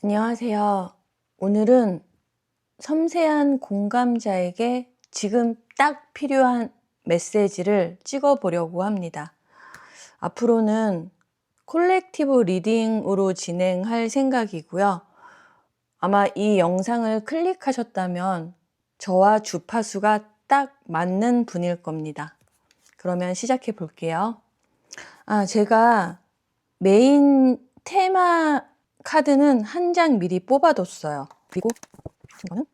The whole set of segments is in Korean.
안녕하세요. 오늘은 섬세한 공감자에게 지금 딱 필요한 메시지를 찍어 보려고 합니다. 앞으로는 콜렉티브 리딩으로 진행할 생각이고요. 아마 이 영상을 클릭하셨다면 저와 주파수가 딱 맞는 분일 겁니다. 그러면 시작해 볼게요. 제가 메인 테마 카드는 한 장 미리 뽑아뒀어요. 그리고 이거는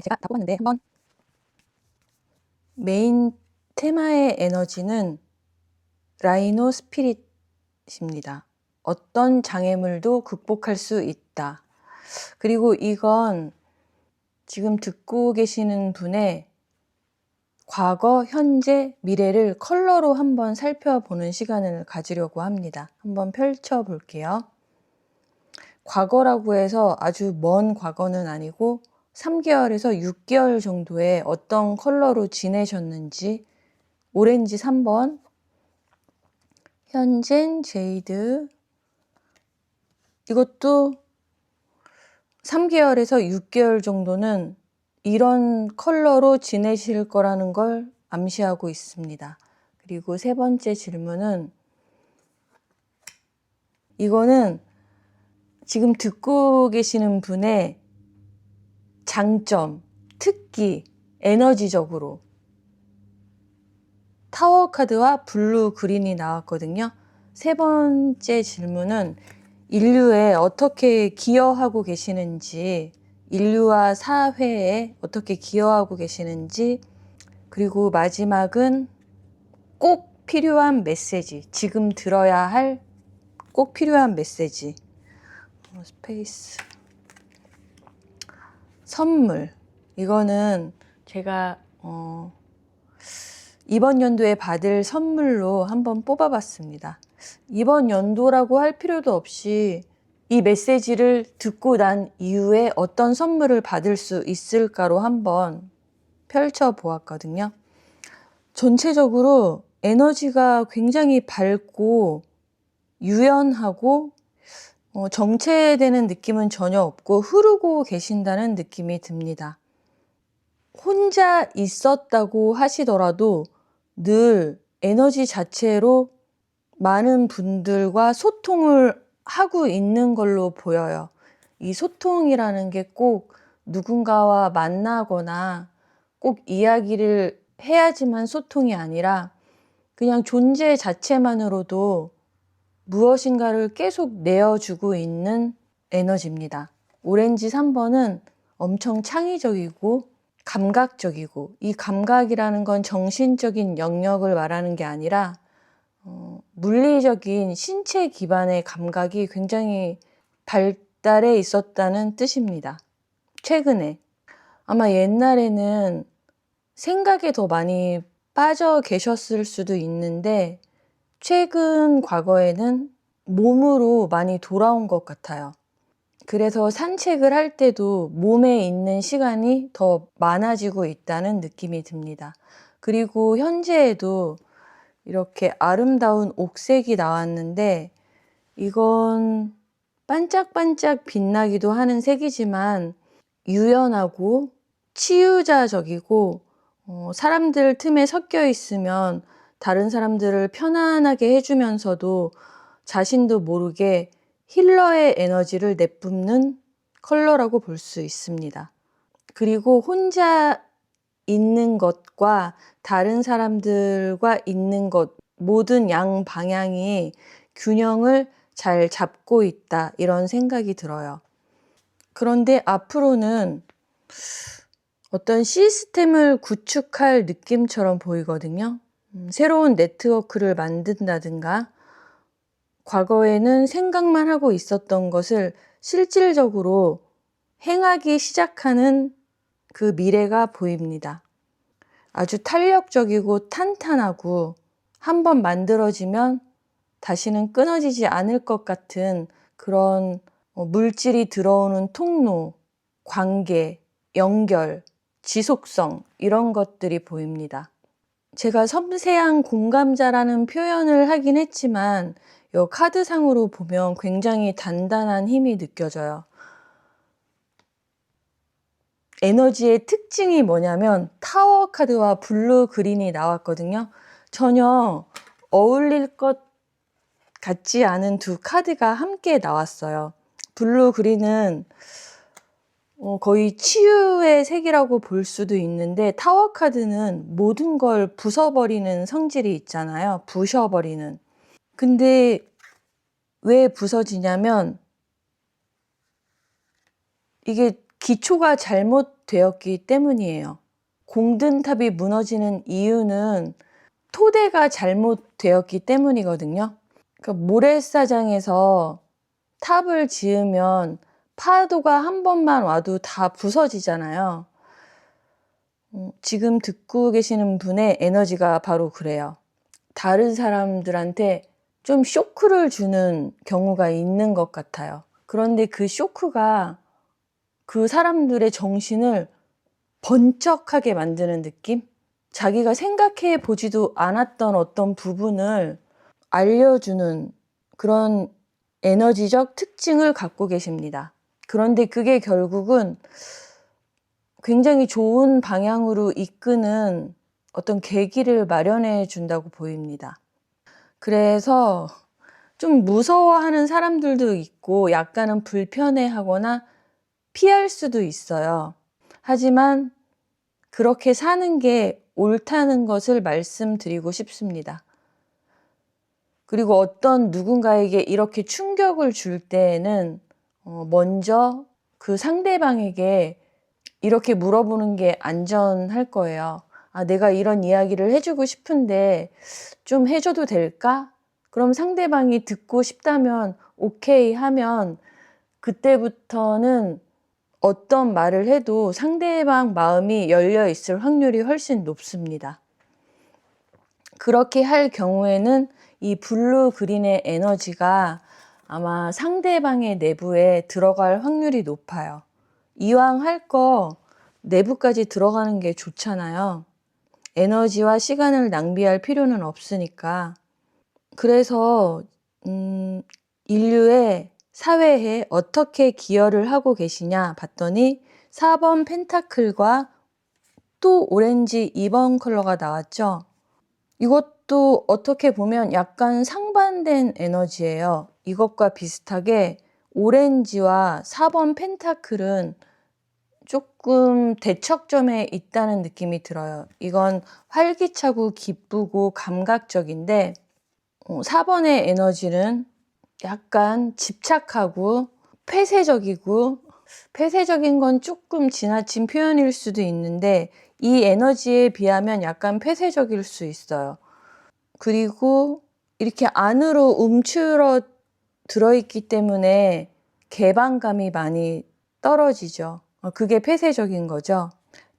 제가 다 뽑았는데 한번 메인 테마의 에너지는 라이노 스피릿입니다. 어떤 장애물도 극복할 수 있다. 그리고 이건 지금 듣고 계시는 분의 과거, 현재, 미래를 컬러로 한번 살펴보는 시간을 가지려고 합니다. 한번 펼쳐 볼게요. 과거라고 해서 아주 먼 과거는 아니고 3개월에서 6개월 정도의 어떤 컬러로 지내셨는지, 오렌지 3번, 현젠, 제이드, 이것도 3개월에서 6개월 정도는 이런 컬러로 지내실 거라는 걸 암시하고 있습니다. 그리고 세 번째 질문은, 이거는 지금 듣고 계시는 분의 장점, 특기, 에너지적으로 타워 카드와 블루 그린이 나왔거든요. 세 번째 질문은 인류에 어떻게 기여하고 계시는지, 인류와 사회에 어떻게 기여하고 계시는지, 그리고 마지막은 꼭 필요한 메시지, 지금 들어야 할 꼭 필요한 메시지. 스페이스. 선물. 이거는 제가 이번 연도에 받을 선물로 한번 뽑아봤습니다. 이번 연도라고 할 필요도 없이 이 메시지를 듣고 난 이후에 어떤 선물을 받을 수 있을까로 한번 펼쳐보았거든요. 전체적으로 에너지가 굉장히 밝고 유연하고 정체되는 느낌은 전혀 없고 흐르고 계신다는 느낌이 듭니다. 혼자 있었다고 하시더라도 늘 에너지 자체로 많은 분들과 소통을 하고 있는 걸로 보여요. 이 소통이라는 게 꼭 누군가와 만나거나 꼭 이야기를 해야지만 소통이 아니라 그냥 존재 자체만으로도 무엇인가를 계속 내어주고 있는 에너지입니다. 오렌지 3번은 엄청 창의적이고 감각적이고, 이 감각이라는 건 정신적인 영역을 말하는 게 아니라 물리적인 신체 기반의 감각이 굉장히 발달해 있었다는 뜻입니다. 최근에. 아마 옛날에는 생각에 더 많이 빠져 계셨을 수도 있는데 최근 과거에는 몸으로 많이 돌아온 것 같아요. 그래서 산책을 할 때도 몸에 있는 시간이 더 많아지고 있다는 느낌이 듭니다. 그리고 현재에도 이렇게 아름다운 옥색이 나왔는데, 이건 반짝반짝 빛나기도 하는 색이지만 유연하고 치유자적이고, 사람들 틈에 섞여 있으면 다른 사람들을 편안하게 해주면서도 자신도 모르게 힐러의 에너지를 내뿜는 컬러라고 볼 수 있습니다. 그리고 혼자 있는 것과 다른 사람들과 있는 것, 모든 양방향이 균형을 잘 잡고 있다, 이런 생각이 들어요. 그런데 앞으로는 어떤 시스템을 구축할 느낌처럼 보이거든요. 새로운 네트워크를 만든다든가, 과거에는 생각만 하고 있었던 것을 실질적으로 행하기 시작하는 그 미래가 보입니다. 아주 탄력적이고 탄탄하고 한번 만들어지면 다시는 끊어지지 않을 것 같은 그런 물질이 들어오는 통로, 관계, 연결, 지속성 이런 것들이 보입니다. 제가 섬세한 공감자라는 표현을 하긴 했지만 이 카드상으로 보면 굉장히 단단한 힘이 느껴져요. 에너지의 특징이 뭐냐면 타워 카드와 블루 그린이 나왔거든요. 전혀 어울릴 것 같지 않은 두 카드가 함께 나왔어요. 블루 그린은 거의 치유의 색이라고 볼 수도 있는데, 타워 카드는 모든 걸 부숴버리는 성질이 있잖아요. 부셔버리는. 근데 왜 부서지냐면 이게 기초가 잘못되었기 때문이에요. 공든탑이 무너지는 이유는 토대가 잘못되었기 때문이거든요. 그러니까 모래사장에서 탑을 지으면 파도가 한 번만 와도 다 부서지잖아요. 지금 듣고 계시는 분의 에너지가 바로 그래요. 다른 사람들한테 좀 쇼크를 주는 경우가 있는 것 같아요. 그런데 그 쇼크가 그 사람들의 정신을 번쩍하게 만드는 느낌? 자기가 생각해 보지도 않았던 어떤 부분을 알려주는 그런 에너지적 특징을 갖고 계십니다. 그런데 그게 결국은 굉장히 좋은 방향으로 이끄는 어떤 계기를 마련해 준다고 보입니다. 그래서 좀 무서워하는 사람들도 있고 약간은 불편해하거나 피할 수도 있어요. 하지만 그렇게 사는 게 옳다는 것을 말씀드리고 싶습니다. 그리고 어떤 누군가에게 이렇게 충격을 줄 때에는 먼저 그 상대방에게 이렇게 물어보는 게 안전할 거예요. 아, 내가 이런 이야기를 해주고 싶은데 좀 해줘도 될까? 그럼 상대방이 듣고 싶다면 오케이 하면 그때부터는 어떤 말을 해도 상대방 마음이 열려 있을 확률이 훨씬 높습니다. 그렇게 할 경우에는 이 블루 그린의 에너지가 아마 상대방의 내부에 들어갈 확률이 높아요. 이왕 할 거 내부까지 들어가는 게 좋잖아요. 에너지와 시간을 낭비할 필요는 없으니까. 그래서 인류의 사회에 어떻게 기여를 하고 계시냐 봤더니 4번 펜타클과 또 오렌지 2번 컬러가 나왔죠. 이것도 어떻게 보면 약간 상반된 에너지예요. 이것과 비슷하게 오렌지와 4번 펜타클은 조금 대척점에 있다는 느낌이 들어요. 이건 활기차고 기쁘고 감각적인데 4번의 에너지는 약간 집착하고 폐쇄적이고, 폐쇄적인 건 조금 지나친 표현일 수도 있는데 이 에너지에 비하면 약간 폐쇄적일 수 있어요. 그리고 이렇게 안으로 움츠러 들어있기 때문에 개방감이 많이 떨어지죠. 그게 폐쇄적인 거죠.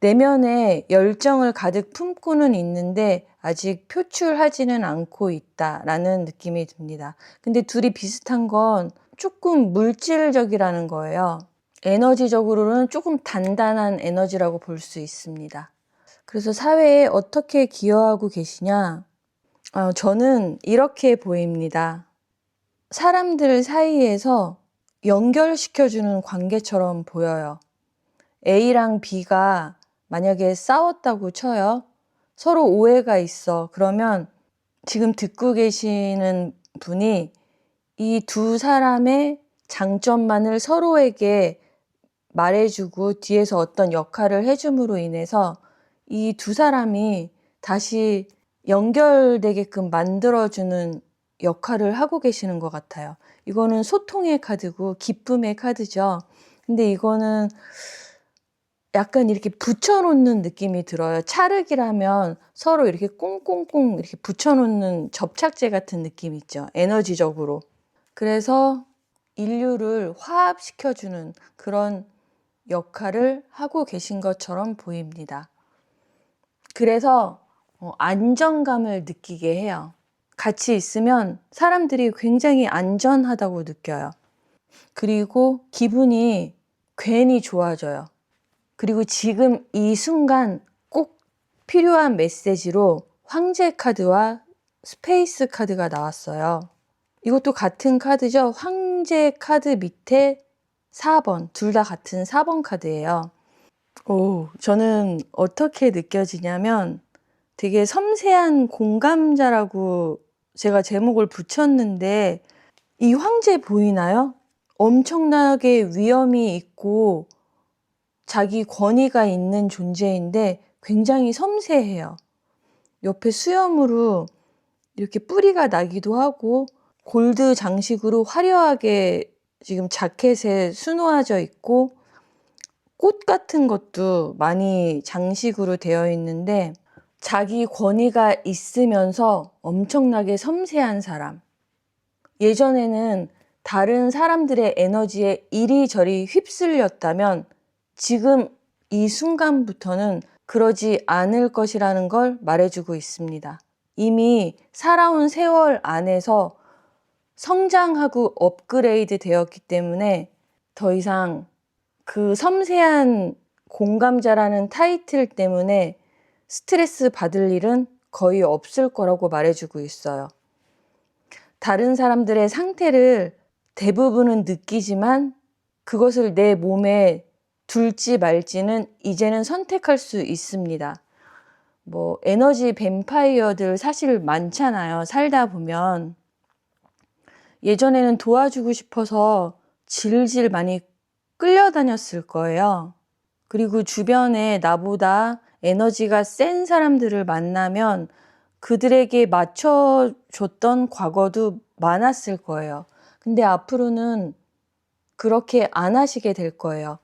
내면에 열정을 가득 품고는 있는데 아직 표출하지는 않고 있다라는 느낌이 듭니다. 근데 둘이 비슷한 건 조금 물질적이라는 거예요. 에너지적으로는 조금 단단한 에너지라고 볼 수 있습니다. 그래서 사회에 어떻게 기여하고 계시냐? 저는 이렇게 보입니다. 사람들 사이에서 연결시켜주는 관계처럼 보여요. A랑 B가 만약에 싸웠다고 쳐요. 서로 오해가 있어. 그러면 지금 듣고 계시는 분이 이 두 사람의 장점만을 서로에게 말해주고 뒤에서 어떤 역할을 해줌으로 인해서 이 두 사람이 다시 연결되게끔 만들어주는 역할을 하고 계시는 것 같아요. 이거는 소통의 카드고 기쁨의 카드죠. 근데 이거는 약간 이렇게 붙여놓는 느낌이 들어요. 찰흙이라면 서로 이렇게 꽁꽁꽁 이렇게 붙여놓는 접착제 같은 느낌 있죠. 에너지적으로. 그래서 인류를 화합시켜주는 그런 역할을 하고 계신 것처럼 보입니다. 그래서 안정감을 느끼게 해요. 같이 있으면 사람들이 굉장히 안전하다고 느껴요. 그리고 기분이 괜히 좋아져요. 그리고 지금 이 순간 꼭 필요한 메시지로 황제 카드와 스페이스 카드가 나왔어요. 이것도 같은 카드죠. 황제 카드 밑에 4번, 둘 다 같은 4번 카드예요. 저는 어떻게 느껴지냐면 되게 섬세한 공감자라고 제가 제목을 붙였는데 이 황제 보이나요? 엄청나게 위험이 있고 자기 권위가 있는 존재인데 굉장히 섬세해요. 옆에 수염으로 이렇게 뿌리가 나기도 하고 골드 장식으로 화려하게 지금 자켓에 수놓아져 있고 꽃 같은 것도 많이 장식으로 되어 있는데 자기 권위가 있으면서 엄청나게 섬세한 사람. 예전에는 다른 사람들의 에너지에 이리저리 휩쓸렸다면 지금 이 순간부터는 그러지 않을 것이라는 걸 말해주고 있습니다. 이미 살아온 세월 안에서 성장하고 업그레이드 되었기 때문에 더 이상 그 섬세한 공감자라는 타이틀 때문에 스트레스 받을 일은 거의 없을 거라고 말해주고 있어요. 다른 사람들의 상태를 대부분은 느끼지만 그것을 내 몸에 둘지 말지는 이제는 선택할 수 있습니다. 에너지 뱀파이어들 사실 많잖아요. 살다 보면. 예전에는 도와주고 싶어서 질질 많이 끌려다녔을 거예요. 그리고 주변에 나보다 에너지가 센 사람들을 만나면 그들에게 맞춰줬던 과거도 많았을 거예요. 근데 앞으로는 그렇게 안 하시게 될 거예요.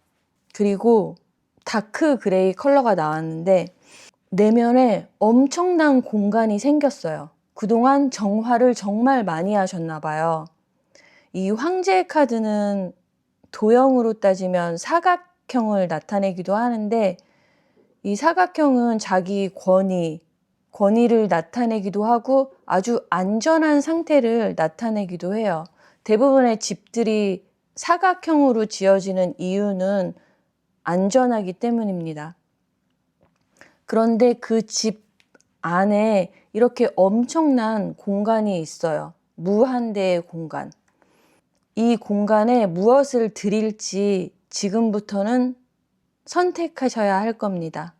그리고 다크 그레이 컬러가 나왔는데 내면에 엄청난 공간이 생겼어요. 그동안 정화를 정말 많이 하셨나 봐요. 이 황제 카드는 도형으로 따지면 사각형을 나타내기도 하는데 이 사각형은 자기 권위를 나타내기도 하고 아주 안전한 상태를 나타내기도 해요. 대부분의 집들이 사각형으로 지어지는 이유는 안전하기 때문입니다. 그런데 그 집 안에 이렇게 엄청난 공간이 있어요. 무한대의 공간. 이 공간에 무엇을 드릴지 지금부터는 선택하셔야 할 겁니다.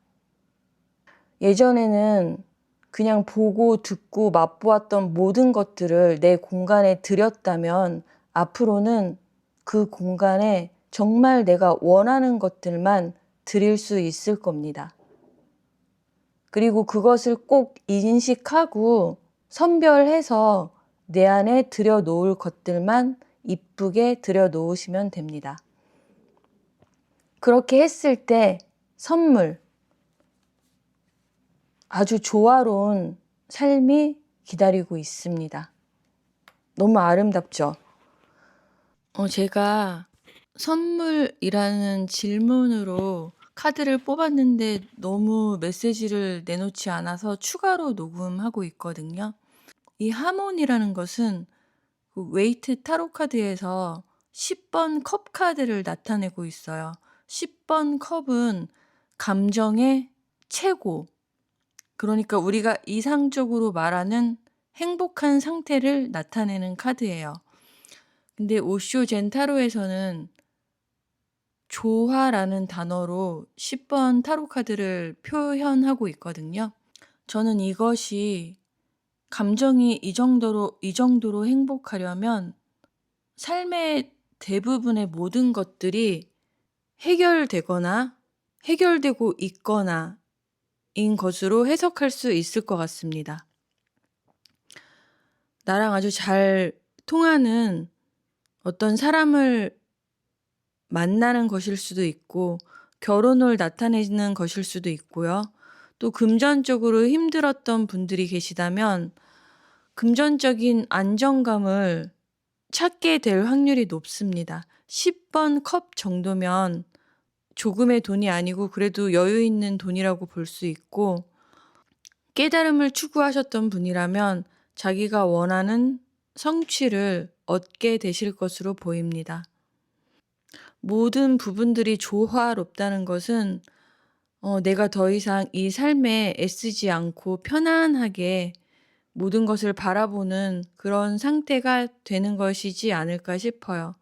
예전에는 그냥 보고 듣고 맛보았던 모든 것들을 내 공간에 들였다면 앞으로는 그 공간에 정말 내가 원하는 것들만 드릴 수 있을 겁니다. 그리고 그것을 꼭 인식하고 선별해서 내 안에 들여놓을 것들만 이쁘게 들여놓으시면 됩니다. 그렇게 했을 때 선물, 아주 조화로운 삶이 기다리고 있습니다. 너무 아름답죠? 제가 선물이라는 질문으로 카드를 뽑았는데 너무 메시지를 내놓지 않아서 추가로 녹음하고 있거든요. 이 하몬이라는 것은 그 웨이트 타로 카드에서 10번 컵 카드를 나타내고 있어요. 10번 컵은 감정의 최고. 그러니까 우리가 이상적으로 말하는 행복한 상태를 나타내는 카드예요. 근데 오쇼 젠타로에서는 조화라는 단어로 10번 타로 카드를 표현하고 있거든요. 저는 이것이 감정이 이 정도로 행복하려면 삶의 대부분의 모든 것들이 해결되거나 해결되고 있거나 인 것으로 해석할 수 있을 것 같습니다. 나랑 아주 잘 통하는 어떤 사람을 만나는 것일 수도 있고 결혼을 나타내는 것일 수도 있고요. 또 금전적으로 힘들었던 분들이 계시다면 금전적인 안정감을 찾게 될 확률이 높습니다. 10번 컵 정도면 조금의 돈이 아니고 그래도 여유 있는 돈이라고 볼 수 있고, 깨달음을 추구하셨던 분이라면 자기가 원하는 성취를 얻게 되실 것으로 보입니다. 모든 부분들이 조화롭다는 것은 내가 더 이상 이 삶에 애쓰지 않고 편안하게 모든 것을 바라보는 그런 상태가 되는 것이지 않을까 싶어요.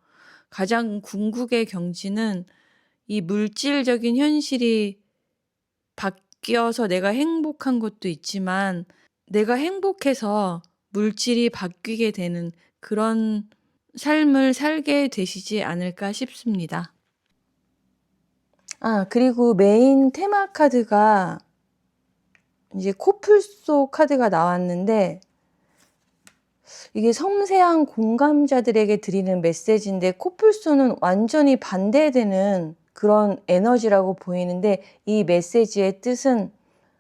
가장 궁극의 경지는 이 물질적인 현실이 바뀌어서 내가 행복한 것도 있지만 내가 행복해서 물질이 바뀌게 되는 그런 삶을 살게 되시지 않을까 싶습니다. 그리고 메인 테마 카드가 이제 코뿔소 카드가 나왔는데, 이게 섬세한 공감자들에게 드리는 메시지인데 코뿔소는 완전히 반대되는 그런 에너지라고 보이는데, 이 메시지의 뜻은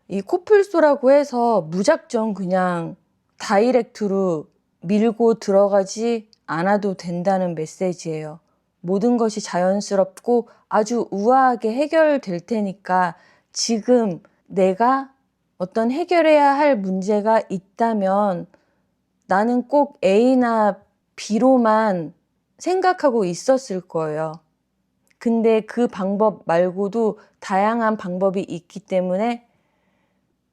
이 코뿔소라고 해서 무작정 그냥 다이렉트로 밀고 들어가지 않아도 된다는 메시지예요. 모든 것이 자연스럽고 아주 우아하게 해결될 테니까 지금 내가 어떤 해결해야 할 문제가 있다면 나는 꼭 A나 B로만 생각하고 있었을 거예요. 근데 그 방법 말고도 다양한 방법이 있기 때문에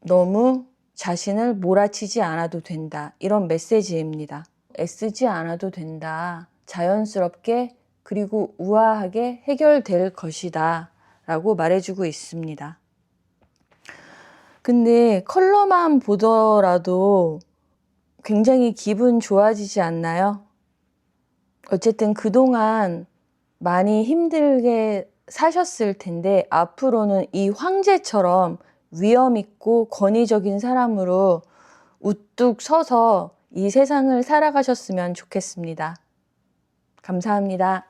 너무 자신을 몰아치지 않아도 된다. 이런 메시지입니다. 애쓰지 않아도 된다. 자연스럽게 그리고 우아하게 해결될 것이다. 라고 말해주고 있습니다. 근데 컬러만 보더라도 굉장히 기분 좋아지지 않나요? 어쨌든 그동안 많이 힘들게 사셨을 텐데 앞으로는 이 황제처럼 위엄 있고 권위적인 사람으로 우뚝 서서 이 세상을 살아가셨으면 좋겠습니다. 감사합니다.